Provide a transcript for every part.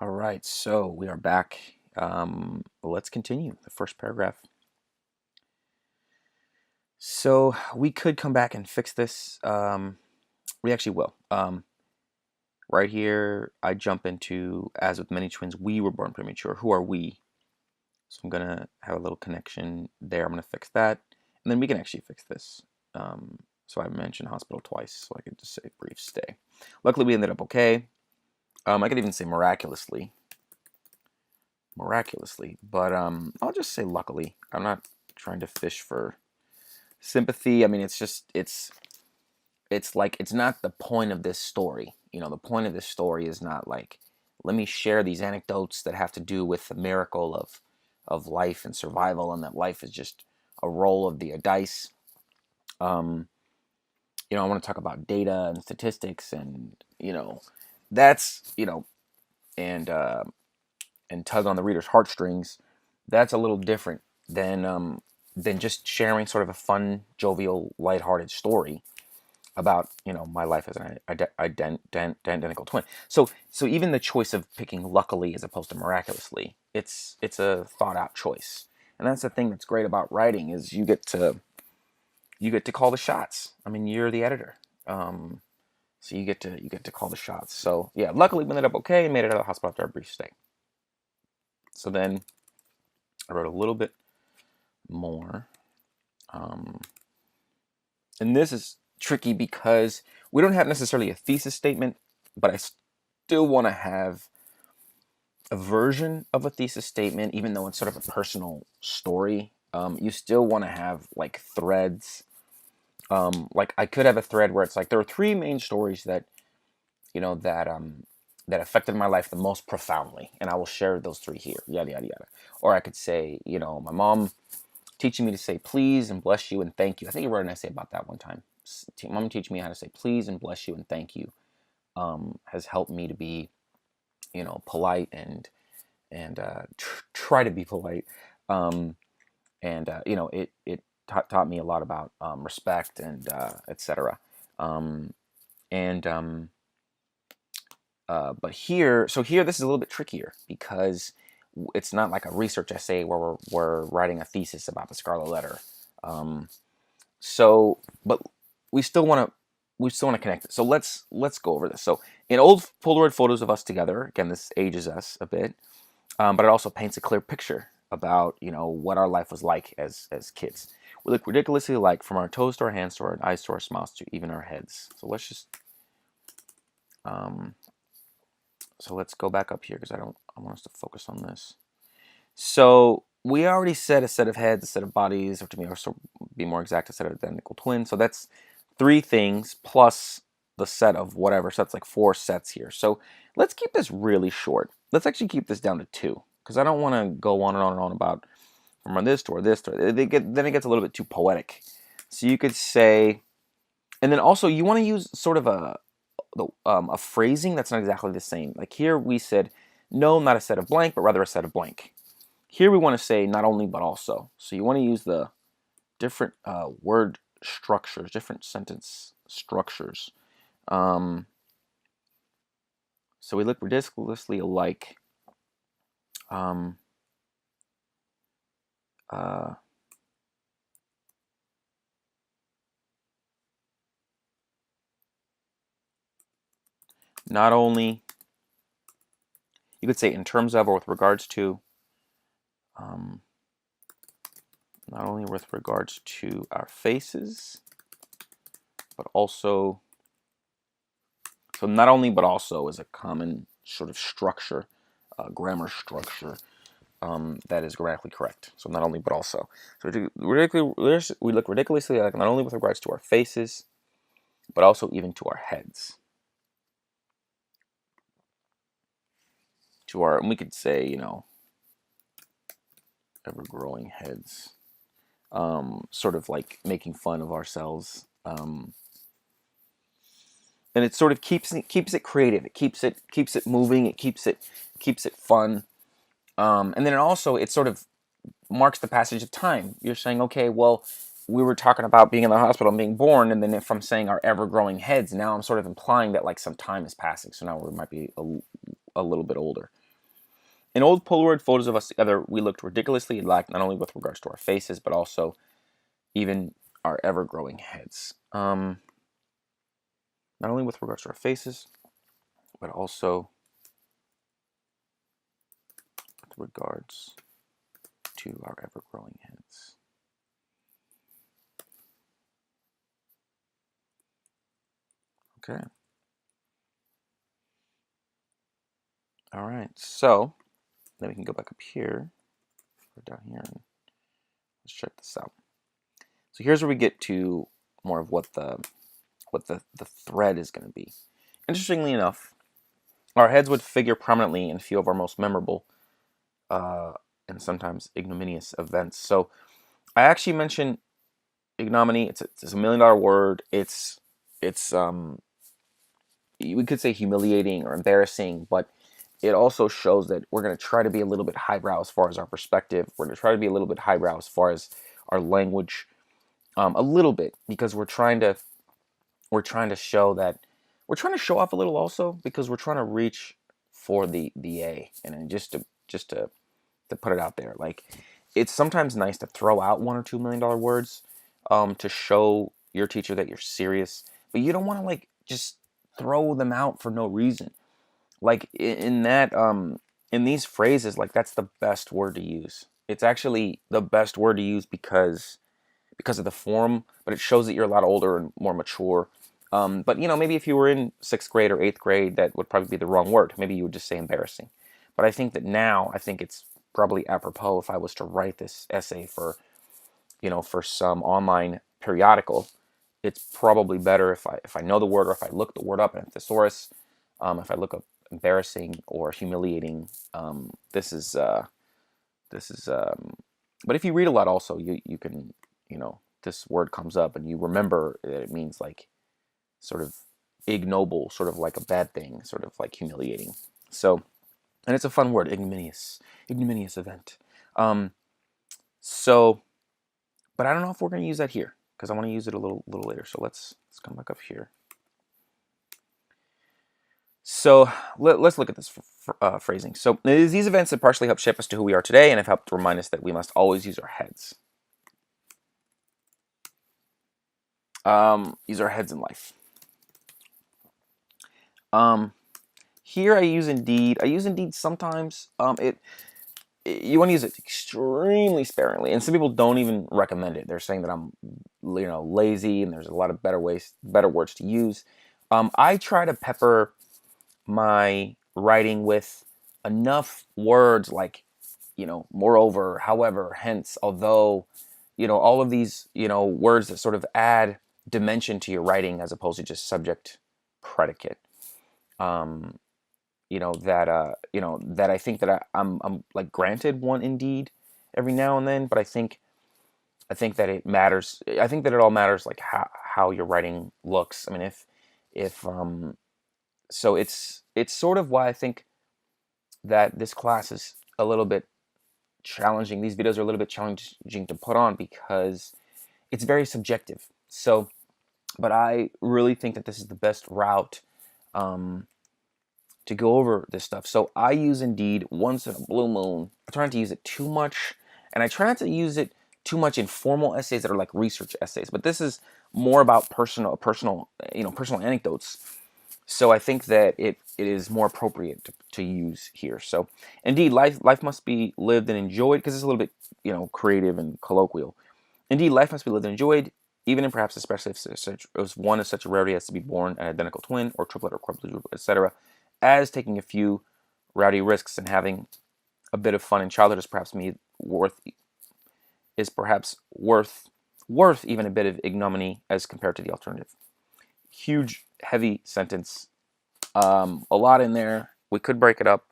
All right, so we are back. Let's continue the first paragraph. So we could come back and fix this. We actually will. Right here, I jump into, as with many twins, we were born premature. Who are we? So I'm going to have a little connection there. I'm going to fix that. And then we can actually fix this. So I mentioned hospital twice, so I could just say brief stay. Luckily, we ended up okay. I could even say miraculously, but I'll just say luckily. I'm not trying to fish for sympathy. I mean, it's like it's not the point of this story. The point of this story is not like, let me share these anecdotes that have to do with the miracle of life and survival, and that life is just a roll of the dice. um I want to talk about data and statistics, and that's and and tug on the reader's heartstrings. That's a little different than just sharing sort of a fun, jovial, lighthearted story about my life as an identical twin. So even the choice of picking luckily as opposed to miraculously, it's a thought out choice, and that's the thing that's great about writing is you get to call the shots. I mean, you're the editor, so you get to call the shots. So yeah, luckily we ended up okay and made it out of the hospital after a brief stay. So then I wrote a little bit more. And this is tricky because we don't have necessarily a thesis statement, but I still want to have a version of a thesis statement, even though it's sort of a personal story. You still want to have like threads. Like I could have a thread where it's like there are three main stories that that affected my life the most profoundly, and I will share those three here. Yada yada yada. Or I could say, my mom teaching me to say please and bless you and thank you. I think I wrote an essay about that one time. Mom teaching me how to say please and bless you and thank you has helped me to be, polite and try to be polite. It taught me a lot about respect and etc. And But here, this is a little bit trickier because it's not like a research essay where we're writing a thesis about the Scarlet Letter. Um, but we still want to connect it. So let's go over this. So in old Polaroid photos of us together, again, this ages us a bit, but it also paints a clear picture about what our life was like as kids. We look ridiculously alike, from our toes to our hands to our eyes to our smiles to even our heads. So um, let's go back up here because I want us to focus on this. So we already said a set of heads, a set of bodies, or to be more exact, a set of identical twins. So that's three things plus the set of whatever. So that's like four sets here. So let's keep this really short. Let's actually keep this down to two, because I don't want to go on and on and on about from this to this to then it gets a little bit too poetic. So you could say, and then also you want to use sort of a phrasing that's not exactly the same. Like here we said, no, not a set of blank, but rather a set of blank. Here we want to say not only but also. So you want to use the different word structures, different sentence structures. So we look ridiculously alike. Uh, Not only, you could say in terms of or with regards to, not only with regards to our faces, but also, so not only but also is a common sort of structure, grammar structure that is grammatically correct. So not only but also. So we look ridiculously alike not only with regards to our faces, but also even to our heads. And we could say, ever-growing heads. Sort of like making fun of ourselves. And it sort of keeps it creative. It keeps it moving. It keeps it fun. And then it sort of marks the passage of time. You're saying, okay, well, we were talking about being in the hospital and being born, and then from saying our ever-growing heads, now I'm sort of implying that like some time is passing. So now we might be a little bit older. In old Polaroid photos of us together, we looked ridiculously alike, not only with regards to our faces, but also even our ever-growing heads. Not only with regards to our faces, but also with regards to our ever-growing heads. Okay. All right. So then we can go back up here, or down here, and let's check this out. So here's where we get to more of what the thread is going to be. Interestingly enough, our heads would figure prominently in a few of our most memorable and sometimes ignominious events. So I actually mentioned ignominy. It's a $1 million word. It's we could say humiliating or embarrassing, but it also shows that we're going to try to be a little bit highbrow as far as our perspective. We're going to try to be a little bit highbrow as far as our language, a little bit, because we're trying to show that we're trying to show off a little also, because we're trying to reach for the A. And then just to put it out there, like, it's sometimes nice to throw out $1 or $2 million words to show your teacher that you're serious, but you don't want to like just throw them out for no reason. Like in these phrases, like, that's the best word to use. It's actually the best word to use because of the form, but it shows that you're a lot older and more mature. But maybe if you were in 6th grade or 8th grade, that would probably be the wrong word. Maybe you would just say embarrassing. But I think that now, I think it's probably apropos if I was to write this essay for some online periodical. It's probably better if I know the word, or if I look the word up in a thesaurus. If I look up embarrassing or humiliating, this is. But if you read a lot, also you can this word comes up and you remember that it means like sort of ignoble, sort of like a bad thing, sort of like humiliating. So, and it's a fun word, ignominious event. So, but I don't know if we're going to use that here, because I want to use it a little later. So let's come back up here. So let's look at this phrasing. So it is these events that partially help shape us to who we are today, and have helped remind us that we must always use our heads. Use our heads in life. Here I use indeed. I use indeed sometimes. You want to use it extremely sparingly, and some people don't even recommend it. They're saying that I'm, lazy, and there's a lot of better words to use. I try to pepper my writing with enough words like, moreover, however, hence, although, all of these, words that sort of add dimension to your writing as opposed to just subject predicate. That I think that I'm like granted one indeed every now and then, but I think that it matters. I think that it all matters, like how your writing looks. I mean, if so it's sort of why I think that this class is a little bit challenging. These videos are a little bit challenging to put on because it's very subjective. So, but I really think that this is the best route to go over this stuff. So I use Indeed once in a blue moon. I try not to use it too much, and I try not to use it too much in formal essays that are like research essays. But this is more about personal anecdotes. So I think that it is more appropriate to use here. So indeed, life must be lived and enjoyed, because it's a little bit creative and colloquial. Indeed, life must be lived and enjoyed, even and perhaps especially if one is such a rarity as to be born an identical twin or triplet or quadruple, etc. As taking a few rowdy risks and having a bit of fun in childhood is perhaps worth even a bit of ignominy as compared to the alternative. Huge, heavy sentence. A lot in there. We could break it up,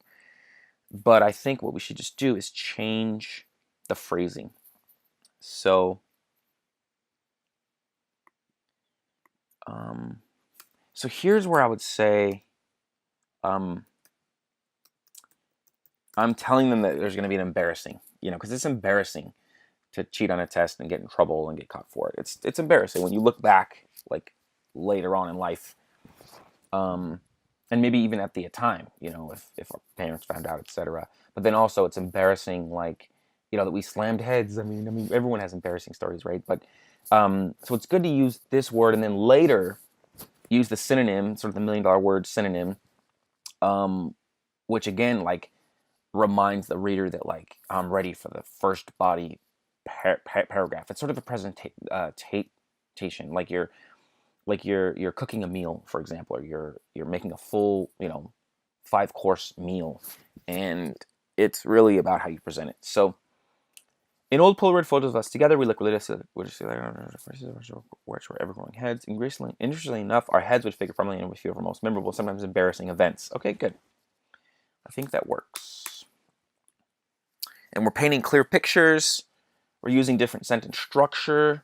but I think what we should just do is change the phrasing. So, so here's where I would say, I'm telling them that there's going to be an embarrassing, because it's embarrassing to cheat on a test and get in trouble and get caught for it. It's embarrassing when you look back, like, later on in life. and maybe even at the time, if our parents found out, etc. But then also it's embarrassing, like, that we slammed heads. I mean, everyone has embarrassing stories, right? But so it's good to use this word, and then later use the synonym, sort of the $1 million word synonym, which again, like, reminds the reader that, like, I'm ready for the first body paragraph. It's sort of a presentation, like you're cooking a meal, for example, or you're making a full, 5-course meal, and it's really about how you present it. So in old Polaroid photos of us together, we look religious, which were ever-growing heads. Interestingly enough, our heads would figure prominently in a few of our most memorable, sometimes embarrassing events. Okay, good. I think that works. And we're painting clear pictures. We're using different sentence structure,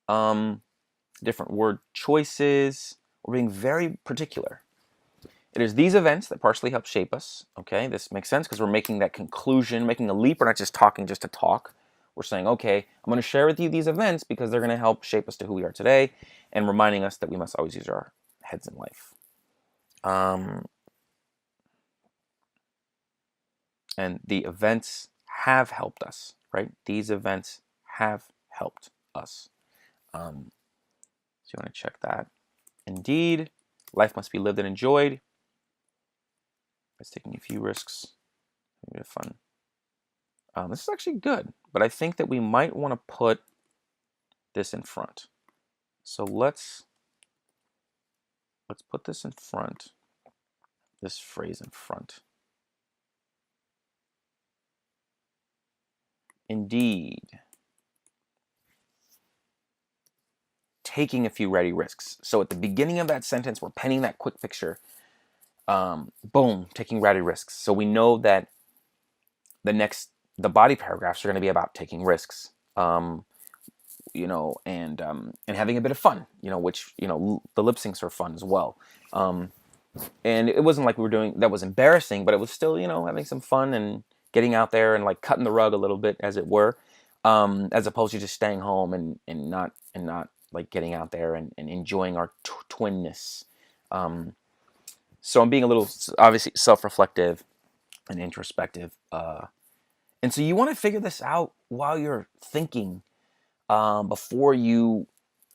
different word choices. We're being very particular. It is these events that partially help shape us. Okay, this makes sense because we're making that conclusion, making a leap. We're not just talking just to talk. We're saying, okay, I'm going to share with you these events because they're going to help shape us to who we are today, and reminding us that we must always use our heads in life. And the events have helped us, right? These events have helped us. So you want to check that. Indeed, life must be lived and enjoyed. It's taking a few risks. Maybe it's fun. This is actually good, but I think that we might want to put this in front. So let's put this in front. This phrase in front. Indeed. Taking a few ready risks. So at the beginning of that sentence, we're penning that quick picture. Boom, taking ready risks. So we know that the body paragraphs are going to be about taking risks, and having a bit of fun, which, the lip syncs are fun as well. And it wasn't like we were doing that was embarrassing, but it was still, having some fun and getting out there and, like, cutting the rug a little bit, as it were, as opposed to just staying home and not like getting out there and enjoying our twinness. So I'm being a little, obviously, self-reflective and introspective. And so you want to figure this out while you're thinking, before you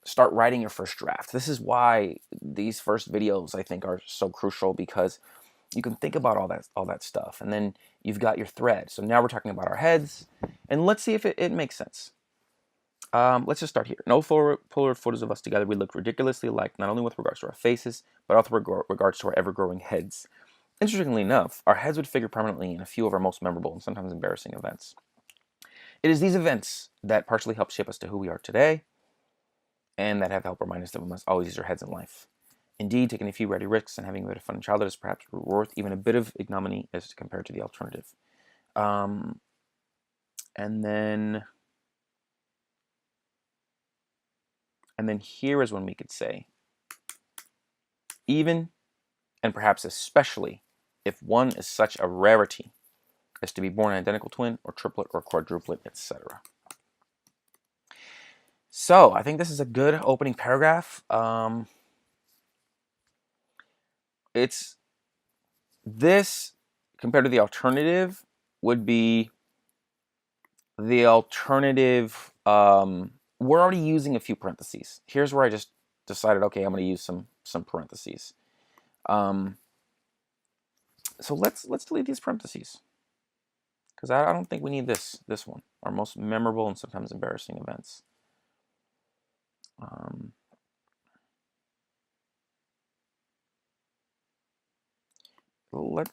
start writing your first draft. This is why these first videos, I think, are so crucial, because you can think about all that stuff, and then you've got your thread. So now we're talking about our heads, and let's see if it makes sense. Let's just start here. In old Polaroid photos of us together, we looked ridiculously alike, not only with regards to our faces, but also with regards to our ever-growing heads. Interestingly enough, our heads would figure prominently in a few of our most memorable and sometimes embarrassing events. It is these events that partially help shape us to who we are today, and that have helped remind us that we must always use our heads in life. Indeed, taking a few ready risks and having a bit of fun in childhood is perhaps worth even a bit of ignominy as compared to the alternative. And then here is when we could say, even and perhaps especially if one is such a rarity as to be born an identical twin or triplet or quadruplet, etc. So I think this is a good opening paragraph. It's this, compared to the alternative, would be the alternative. We're already using a few parentheses. Here's where I just decided, okay, I'm going to use some parentheses. So let's delete these parentheses, because I don't think we need this one. Our most memorable and sometimes embarrassing events.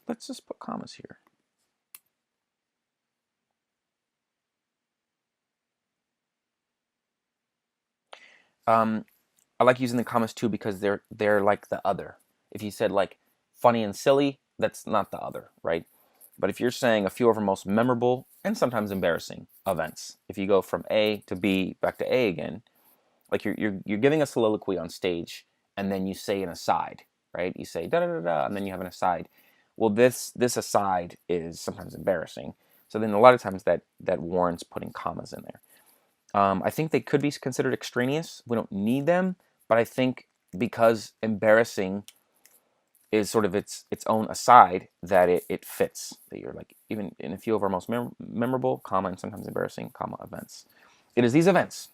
Let's just put commas here. I like using the commas too, because they're like the other. If you said, like, funny and silly, that's not the other, right? But if you're saying a few of our most memorable and sometimes embarrassing events, if you go from A to B back to A again, like you're giving a soliloquy on stage, and then you say an aside, right? You say da da da da, and then you have an aside. Well, this aside is sometimes embarrassing, so then a lot of times that warrants putting commas in there. I think they could be considered extraneous. We don't need them, but I think because embarrassing is sort of its own aside that it fits. That you're like, even in a few of our most memorable, comma, and sometimes embarrassing, comma, events. It is these events,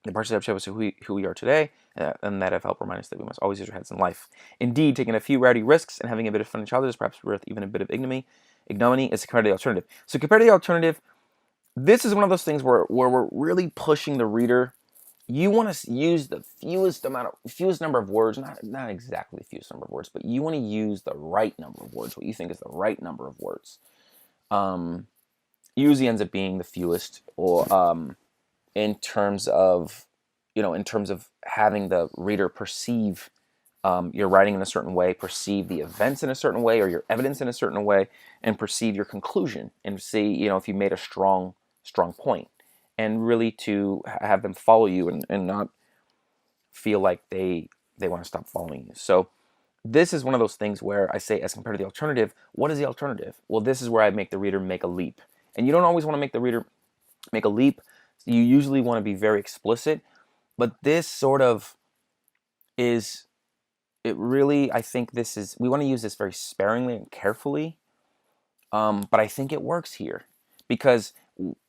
the parts that have shaped us who we are today, and that have helped remind us that we must always use our heads in life. Indeed, taking a few rowdy risks and having a bit of fun in childhood is perhaps worth even a bit of ignominy. Ignominy is compared to the alternative. So compared to the alternative, this is one of those things where we're really pushing the reader. You want to use the fewest number of words, not exactly the fewest number of words, but you want to use the right number of words, what you think is the right number of words. Usually ends up being the fewest, or in terms of, in terms of having the reader perceive your writing in a certain way, perceive the events in a certain way, or your evidence in a certain way, and perceive your conclusion, and see, if you made a strong point, and really to have them follow you, and not feel like they want to stop following you. So this is one of those things where I say, as compared to the alternative, what is the alternative? Well, this is where I make the reader make a leap. And you don't always want to make the reader make a leap. You usually want to be very explicit, but this sort of is, it really, I think we want to use this very sparingly and carefully, but I think it works here. Because,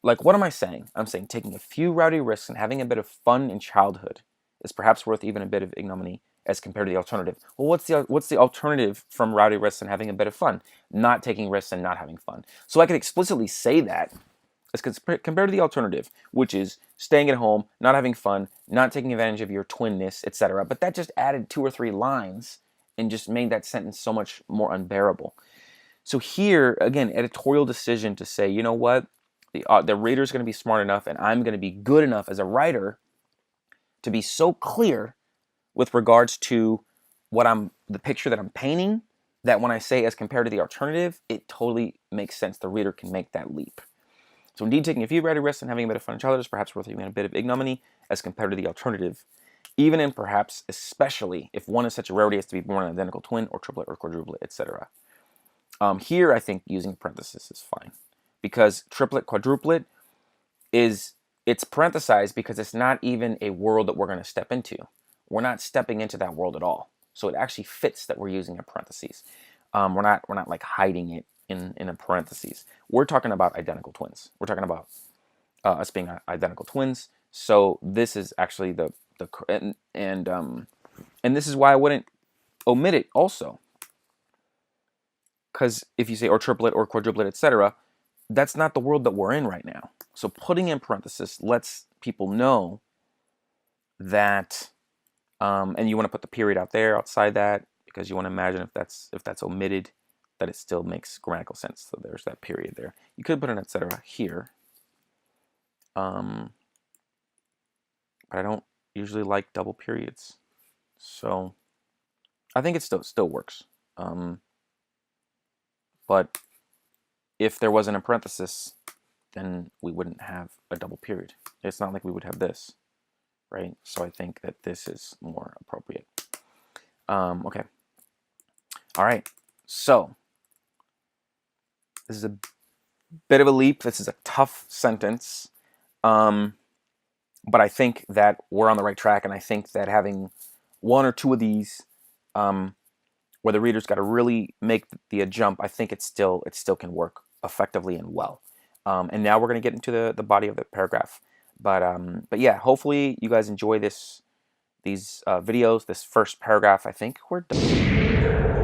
like, what am I saying? I'm saying taking a few rowdy risks and having a bit of fun in childhood is perhaps worth even a bit of ignominy as compared to the alternative. Well, what's the alternative from rowdy risks and having a bit of fun? Not taking risks and not having fun. So I could explicitly say that as compared to the alternative, which is staying at home, not having fun, not taking advantage of your twinness, etc. But that just added 2 or 3 lines and just made that sentence so much more unbearable. So here, again, editorial decision to say, you know what, the reader's going to be smart enough, and I'm going to be good enough as a writer to be so clear with regards to the picture that I'm painting, that when I say as compared to the alternative, it totally makes sense. The reader can make that leap. So indeed, taking a few rowdy risks and having a bit of fun in childhood is perhaps worth even a bit of ignominy as compared to the alternative, even and perhaps especially if one is such a rarity as to be born an identical twin or triplet or quadruplet, etc. Here, I think using parentheses is fine, because triplet, quadruplet it's parenthesized because it's not even a world that we're going to step into. We're not stepping into that world at all. So it actually fits that we're using a parentheses. We're not like hiding it in a parentheses. We're talking about identical twins. We're talking about us being identical twins. So this is actually and this is why I wouldn't omit it also. Because if you say or triplet or quadruplet, etc., that's not the world that we're in right now. So putting in parenthesis lets people know that, and you want to put the period out there outside that, because you want to imagine if that's omitted, that it still makes grammatical sense. So there's that period there. You could put an etc. here, but I don't usually like double periods, so I think it still works. But if there wasn't a parenthesis, then we wouldn't have a double period. It's not like we would have this, right? So I think that this is more appropriate. Okay. All right. So this is a bit of a leap. This is a tough sentence. But I think that we're on the right track, and I think that having 1 or 2 of these, where the reader's got to really make the jump, I think it still can work effectively and well. And now we're going to get into the body of the paragraph. But yeah, hopefully you guys enjoy these videos. This first paragraph, I think we're done.